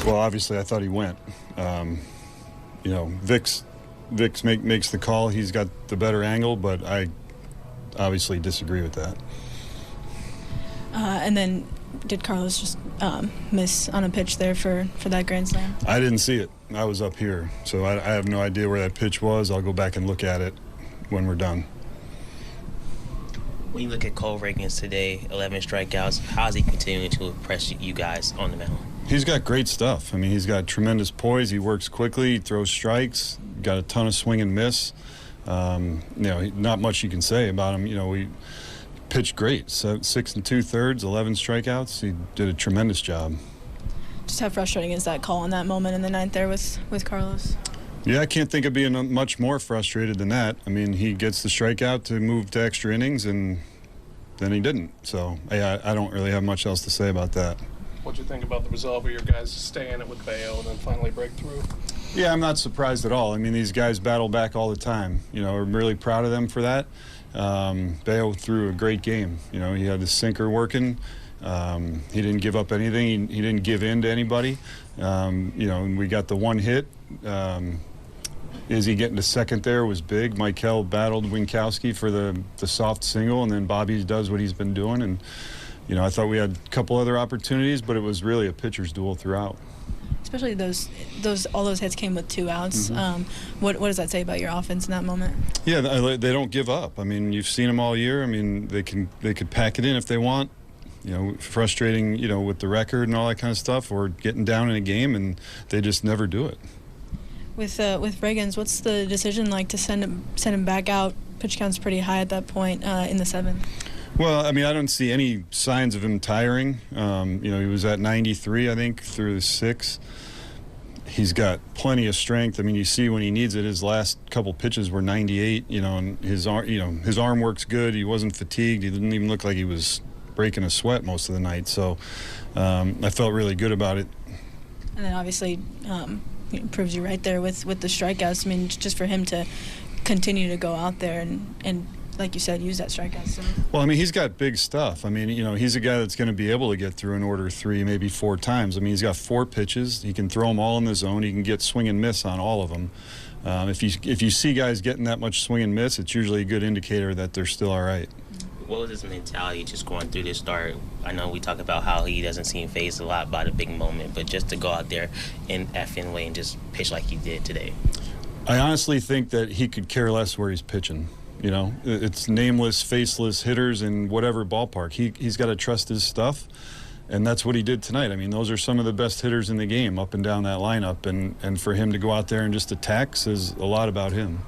Well, obviously, I thought he went. You know, Vic's makes the call. He's got the better angle, but I obviously disagree with that. And then did Carlos just miss on a pitch there for that grand slam? I didn't see it. I was up here, so I have no idea where that pitch was. I'll go back and look at it when we're done. When you look at Cole Reagans today, 11 strikeouts, how is he continuing to impress you guys on the mound? He's got great stuff. I mean, he's got tremendous poise. He works quickly. He throws strikes. Got a ton of swing and miss. You know, not much you can say about him. You know, we pitched great. 6 2/3, 11 strikeouts. He did a tremendous job. Just how frustrating is that call in that moment in the ninth there with Carlos? Yeah, I can't think of being much more frustrated than that. I mean, he gets the strikeout to move to extra innings, and then he didn't. So I don't really have much else to say about that. What'd you think about the resolve of your guys to stay in it with Bayo and then finally break through? Yeah, I'm not surprised at all. I mean, these guys battle back all the time. You know, I'm really proud of them for that. Bayo threw a great game. You know, he had the sinker working. He didn't give up anything. He didn't give in to anybody. You know, and we got the one hit. Izzy getting to second there was big. Michael battled Winkowski for the soft single, and then Bobby does what he's been doing. And, you know, I thought we had a couple other opportunities, but it was really a pitcher's duel throughout. Especially all those hits came with 2 outs. Mm-hmm. What does that say about your offense in that moment? Yeah, they don't give up. I mean, you've seen them all year. I mean, they could pack it in if they want. You know, frustrating, you know, with the record and all that kind of stuff, or getting down in a game, and they just never do it. With Reagans, what's the decision like to send him back out? Pitch count's pretty high at that point in the 7th. Well, I mean, I don't see any signs of him tiring. You know, he was at 93, I think, through the 6. He's got plenty of strength. I mean, you see when he needs it, his last couple pitches were 98. You know, and his arm works good. He wasn't fatigued. He didn't even look like he was breaking a sweat most of the night. So I felt really good about it. And then obviously it proves you right there with the strikeouts. I mean, just for him to continue to go out there and like you said, use that strikeout. So. Well, I mean, he's got big stuff. I mean, you know, he's a guy that's going to be able to get through an order 3, maybe 4 times. I mean, he's got 4 pitches. He can throw them all in the zone. He can get swing and miss on all of them. If you see guys getting that much swing and miss, it's usually a good indicator that they're still all right. What was his mentality just going through this start? I know we talk about how he doesn't seem fazed a lot by the big moment, but just to go out there at Fenway and just pitch like he did today. I honestly think that he could care less where he's pitching. You know, it's nameless, faceless hitters in whatever ballpark. He's got to trust his stuff, and that's what he did tonight. I mean, those are some of the best hitters in the game up and down that lineup, and for him to go out there and just attack says a lot about him.